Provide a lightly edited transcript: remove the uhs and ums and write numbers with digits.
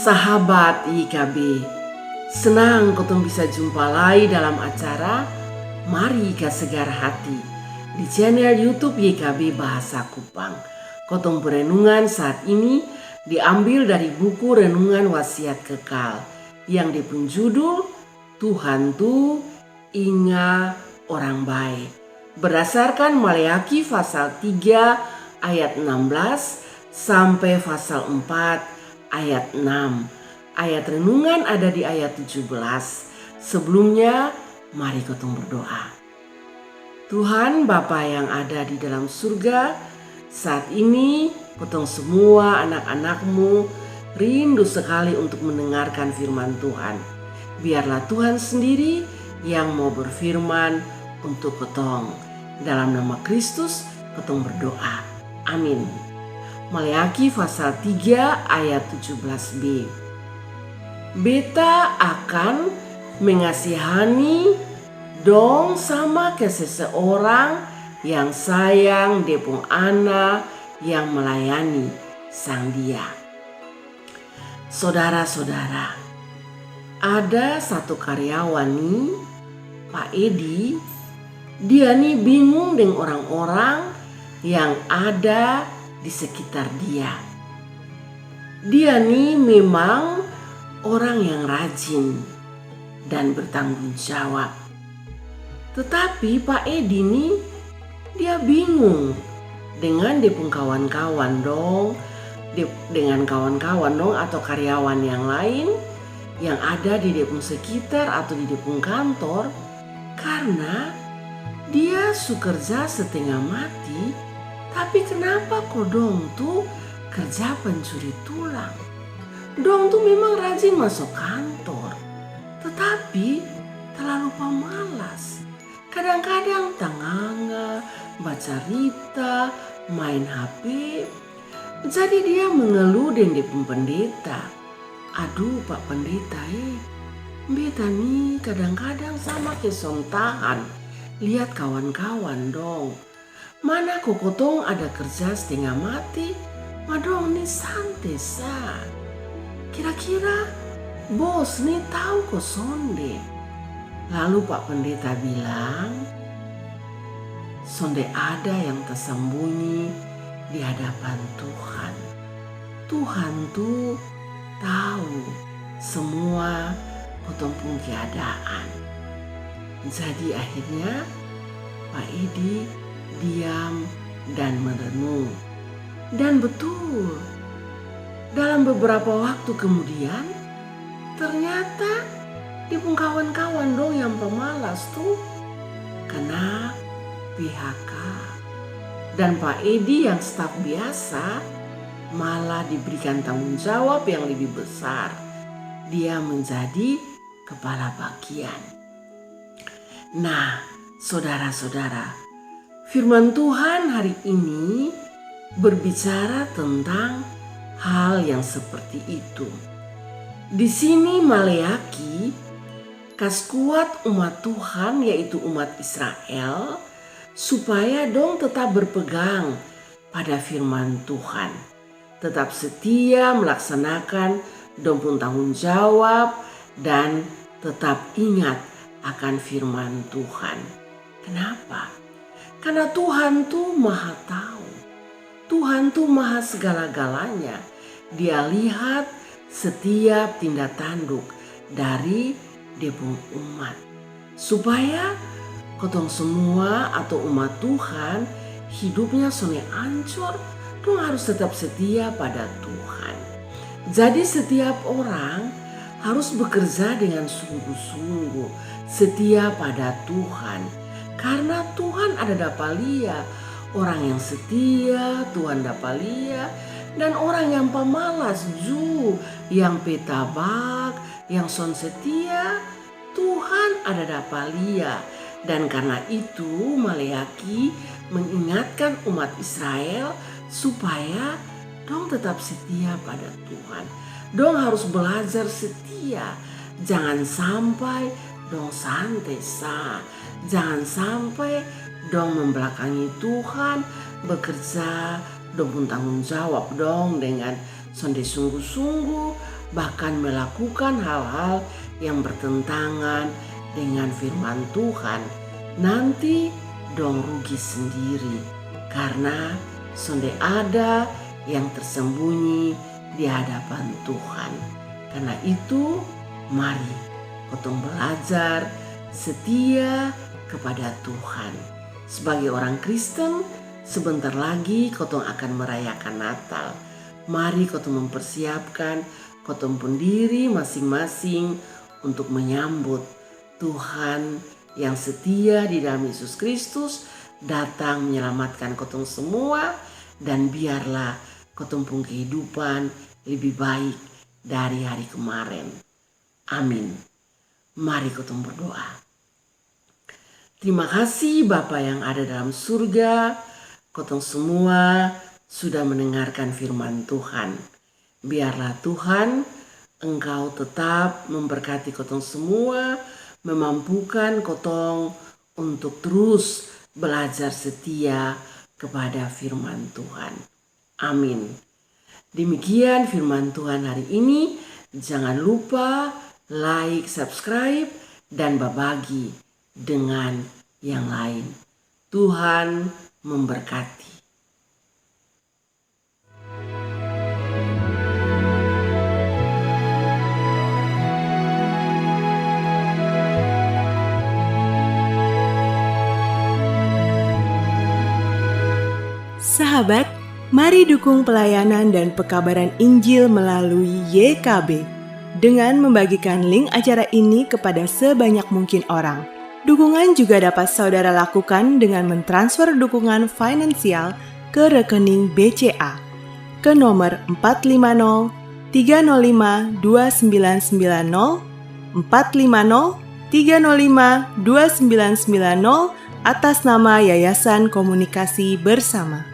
Sahabat YKB, senang kotong bisa jumpa lagi dalam acara Mari Ka Segar Hati di channel YouTube YKB Bahasa Kupang. Kotong perenungan saat ini diambil dari buku Renungan Wasiat Kekal yang dipunjudul Tuhan Tu Inga Orang Baik, berdasarkan Maleakhi pasal 3 ayat 16 sampai pasal 4 ayat 6. Ayat renungan ada di ayat 17. Sebelumnya, mari kotong berdoa. Tuhan Bapa yang ada di dalam surga, saat ini kotong semua anak-anak-Mu rindu sekali untuk mendengarkan firman Tuhan. Biarlah Tuhan sendiri yang mau berfirman untuk kotong. Dalam nama Kristus kotong berdoa. Amin. Maleakhi pasal 3 ayat 17b. Beta akan mengasihani dong sama ke seseorang yang sayang depung ana yang melayani sang dia. Saudara-saudara, ada satu karyawan nih, Pak Edi. Dia nih bingung dengan orang-orang yang ada di sekitar dia. Dia nih memang orang yang rajin dan bertanggung jawab. Tetapi Pak Edi nih dia bingung dengan depung kawan-kawan dong, dengan kawan-kawan dong atau karyawan yang lain yang ada di depung sekitar atau di depung kantor, karena dia kerja setengah mati. Tapi kenapa kok dong tuh kerja pencuri tulang? Dong tuh memang rajin masuk kantor, tetapi terlalu pemalas. Kadang-kadang tenganga, baca berita, main HP. Jadi dia mengeluh dengan pendeta. Aduh Pak Pendeta, beta nih kadang-kadang sama kesontahan. Lihat kawan-kawan dong. Mana kokotong ada kerja setengah mati, madong nih santai sa. Kira-kira bos nih tahu kok sonde. Lalu Pak Pendeta bilang, sonde ada yang tersembunyi di hadapan Tuhan. Tuhan tuh tahu semua kotong pun keadaan. Jadi akhirnya Pak Edi diam dan merenung. Dan betul, dalam beberapa waktu kemudian ternyata di kawan-kawan dong yang pemalas tuh kena PHK. Dan Pak Edi yang staf biasa malah diberikan tanggung jawab yang lebih besar. Dia menjadi kepala bagian. Nah, saudara-saudara, firman Tuhan hari ini berbicara tentang hal yang seperti itu. Di sini Maleakhi kas kuat umat Tuhan, yaitu umat Israel, supaya dong tetap berpegang pada firman Tuhan, tetap setia melaksanakan dong pun tanggung jawab dan tetap ingat akan firman Tuhan. Kenapa? Karena Tuhan tuh maha tahu. Tuhan tuh maha segala-galanya. Dia lihat setiap tindak tanduk dari depung umat. Supaya kotong semua atau umat Tuhan hidupnya sone ancur, dong harus tetap setia pada Tuhan. Jadi setiap orang harus bekerja dengan sungguh-sungguh, setia pada Tuhan. Karena Tuhan ada dapalia, orang yang setia Tuhan dapalia, dan orang yang pemalas yang petabak, yang son setia, Tuhan ada dapalia. Dan karena itu Maleakhi mengingatkan umat Israel supaya dong tetap setia pada Tuhan. Dong harus belajar setia, jangan sampai dong santai sa. Jangan sampai dong membelakangi Tuhan, bekerja dong pun tanggung jawab dong dengan sonde sungguh-sungguh, bahkan melakukan hal-hal yang bertentangan dengan firman Tuhan, nanti dong rugi sendiri, karena sonde ada yang tersembunyi di hadapan Tuhan. Karena itu, mari kotong belajar setia kepada Tuhan. Sebagai orang Kristen, sebentar lagi kotong akan merayakan Natal. Mari kotong mempersiapkan kotong pun diri masing-masing untuk menyambut Tuhan yang setia di dalam Yesus Kristus datang menyelamatkan kotong semua, dan biarlah kotong pun kehidupan lebih baik dari hari kemarin. Amin. Mari kotong berdoa. Terima kasih Bapa yang ada dalam surga, kotong semua sudah mendengarkan firman Tuhan. Biarlah Tuhan, Engkau tetap memberkati kotong semua, memampukan kotong untuk terus belajar setia kepada firman Tuhan. Amin. Demikian firman Tuhan hari ini. Jangan lupa like, subscribe, dan berbagi dengan yang lain. Tuhan memberkati. Sahabat, mari dukung pelayanan dan pekabaran Injil melalui YKB dengan membagikan link acara ini kepada sebanyak mungkin orang. Dukungan juga dapat saudara lakukan dengan mentransfer dukungan finansial ke rekening BCA ke nomor 450 305 2990 450 305 2990 atas nama Yayasan Komunikasi Bersama.